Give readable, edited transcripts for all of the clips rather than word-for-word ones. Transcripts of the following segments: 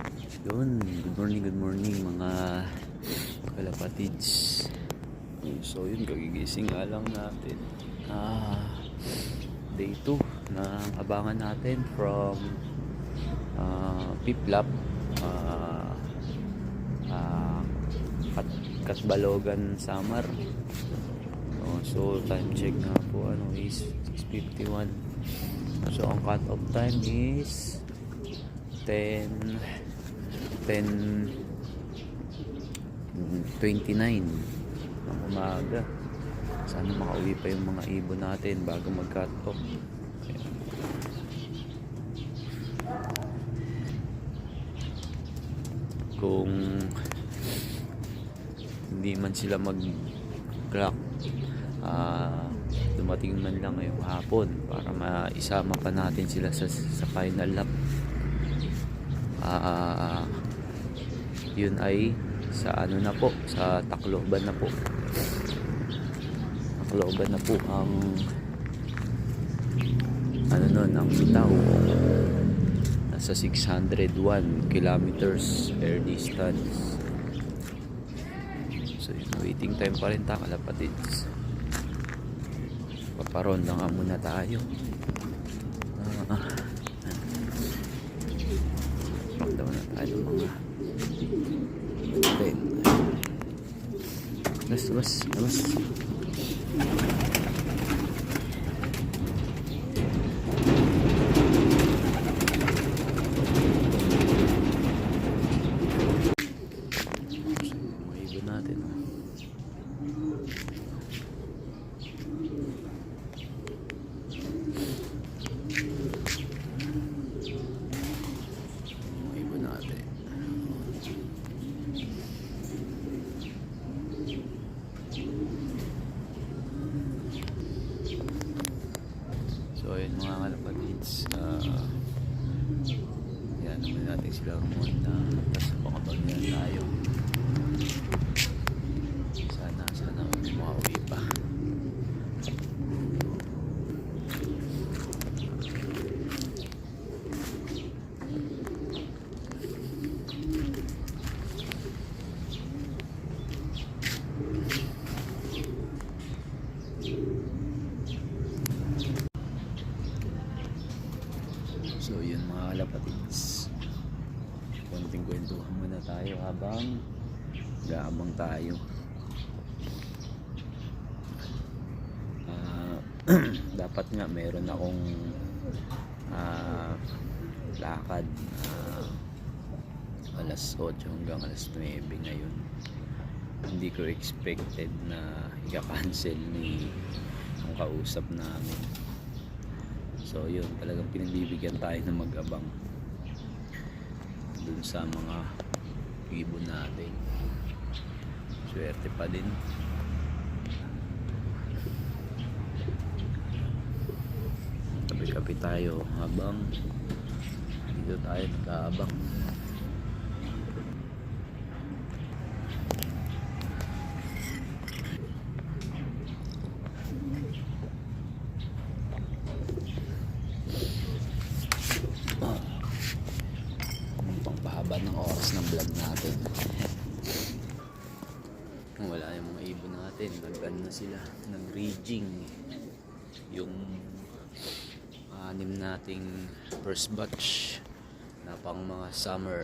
Yun, good morning mga kalapatids. So yun, kagigising nga lang natin. Day 2 na abangan natin from Piplap, Katbalogan, Samar. So time check nga po is 6:51. So ang cut off time is 10:29 ng umaga. Sana makauwi pa yung mga ibon natin bago mag-cut off. Kung hindi man sila mag-clock, dumating man lang ngayong hapon para maisama pa natin sila sa final lap. Yun ay sa sa Tacloban na po. Tacloban na po ang ang bitaw. Nasa 601 kilometers air distance. So yun, waiting time pa rin kalapatids. Paparonda nga muna tayo. Daw na tayo mga okay. Labas. Maibon natin. So ayun mga kalapatids, yan naman natin sila rumunta, tapos makapagyan tayo. Sana makauwi pa. So yun mga kalapatids, konting kwentuhan muna tayo habang gaabang tayo. Dapat nga meron akong lakad alas 8 hanggang alas 9 ngayon. Hindi ko expected na i-cancel ni ang kausap namin. So yun, talagang pinagbibigyan tayo ng mag-abang dun sa mga ibon natin. Swerte pa din. Kapi-kapi tayo habang dito tayo nag-aabang. Pangpahaba ng oras ng vlog natin. Wala yung mga ibon natin, nag-ano na sila, nag-rigging yung anim nating first batch na pang mga summer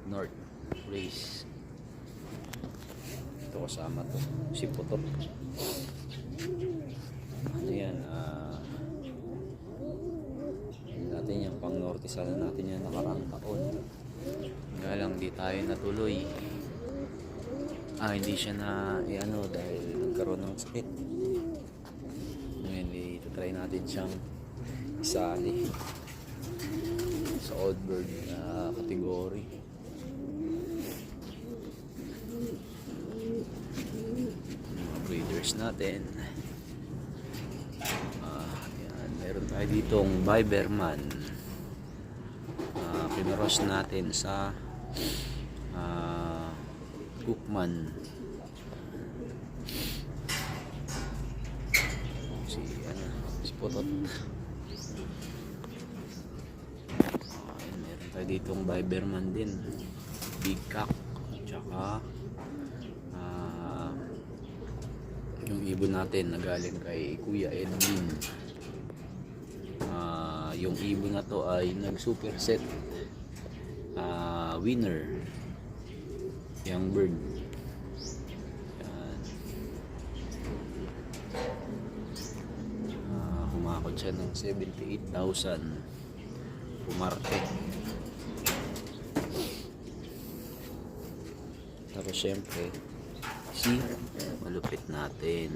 North race. Ito kasama to si Putok. Yan natin yung pang norte, sana natin yan nakaraang taon. Nga lang di tayo natuloy. Hindi siya na dahil nagkaroon ng sakit. Ngayon try natin siyang isali sa odd bird category. Mga breeders natin. Yan, meron tayo ditong Biberman. Pinaros natin sa Cookman. Si Putot. tayo ditong Viberman din, Big Cock, tsaka yung ibon natin na galing kay Kuya Edwin. Yung ibon na to ay nag superset winner, young bird. Yan. Humakot siya ng 78,000 pumarte. Tapos syempre si malupit natin,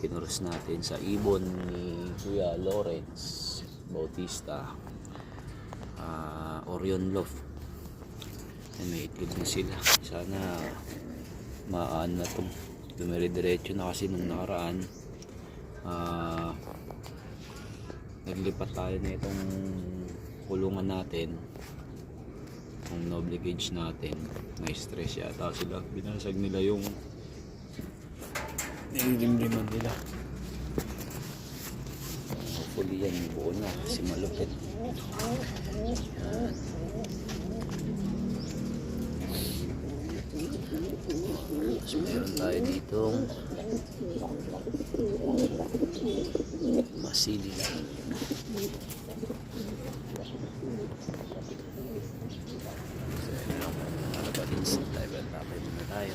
kinuros natin sa ibon ni Kuya Lawrence Bautista, Orion Loft. May itlog na sila, sana maan na to, dumire-diretso na kasi nung nakaraan. Naglipat tayo na itong kulungan natin, yung noble cage natin. May stress yata sila, binasag nila yung nilimliman nila. Hopefully yan buo na kasi malupit. Yan. So meron tayo ditong masili lang. So yun lang, ano ba din sa tayo, tapay muna tayo.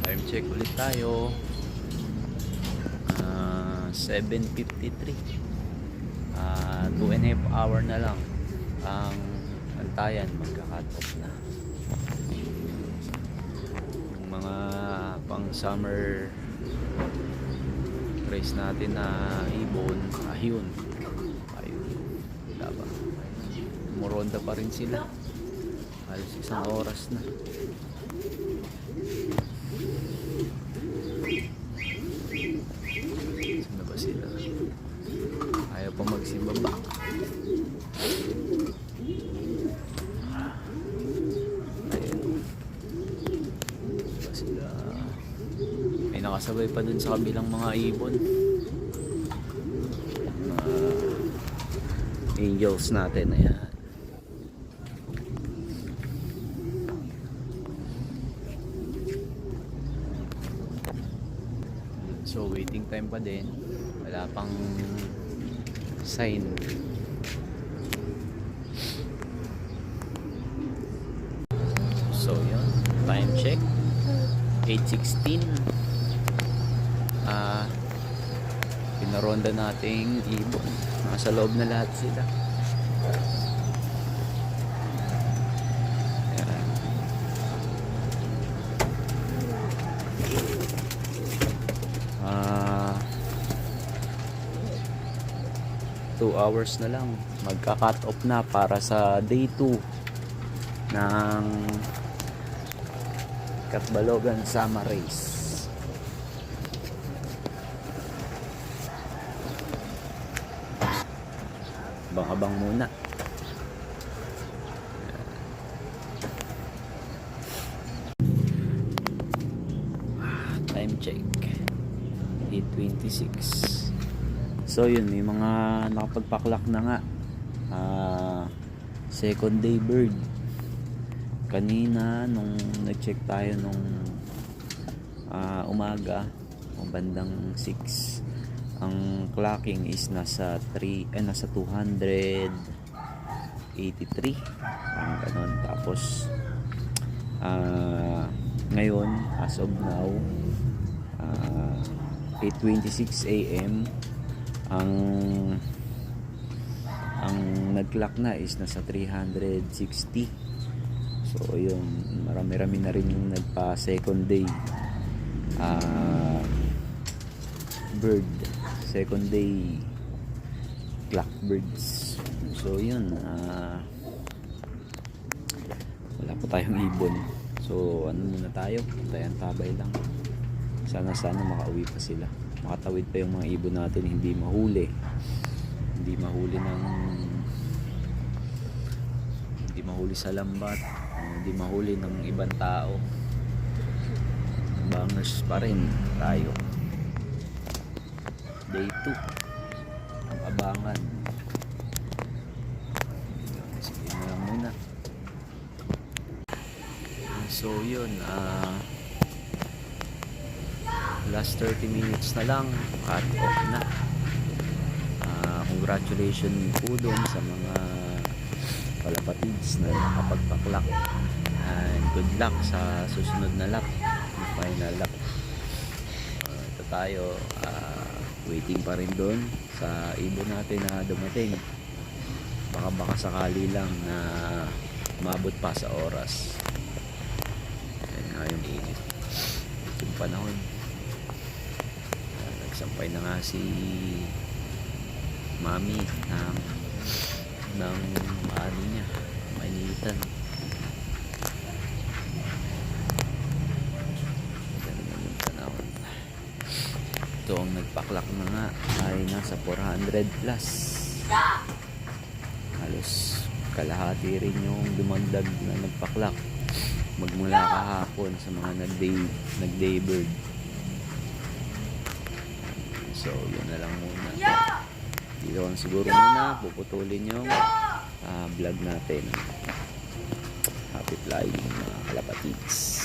Time check ulit tayo. 7:53. 2.5 hour na lang ang antayan, magka-cut off na yung mga pang summer race natin na ibon. Ayun, diba? Muronda pa rin sila, halos isang oras na. Saan na ba sila? Ayaw pa magsibaba. Ayun. Ba sila? May nakasabay pa dun sa kabilang mga ibon. Angels natin, ayan. So waiting time pa din, wala pang sign. So yun, time check 8:16. Pinaronda nating ibon, nasa loob na lahat sila. Ayan. 2 hours na lang, magka-cut off na para sa day 2 ng Catbalogan Summer Race. Abang-abang muna. Time check 8:26. So yun, may mga nakapagpaklak na nga. Second day bird. Kanina nung nag-check tayo nung umaga, bandang 6, ang clocking is nasa 283, parang ganon. Tapos ngayon, as of now, 8:26 AM, ang nag-clock na is nasa 360. So yun, marami-rami na rin yung nagpa second day. bird, second day blackbirds. So yun, wala pa tayong ibon, so ano muna tayo, tayan tabay lang. Sana makauwi pa sila, makatawid pa yung mga ibon natin, hindi mahuli sa lambat, hindi mahuli ng ibang tao. Bangers pa rin tayo. Day 2 ang abangan. Sige na lang muna. So yun, last 30 minutes na lang, cut off na. Congratulations po doon sa mga kalapatids na nakapagpaklak, and good luck sa susunod na lap, final lap. Ito tayo, waiting pa rin doon sa ibon natin na dumating. Baka sakali lang na umabot pa sa oras. Yan nga yung init, yung panahon. Nagsampay na nga si mami ng ano niya, mainitan. Ito ang nagpaklak na nga ay nasa 400 plus. Halos kalahati rin yung dumagdag na nagpaklak magmula kahapon sa mga nag-day bird. So yun na lang muna. Dito lang siguro muna puputulin yung vlog natin. Happy flying mga kalapatids.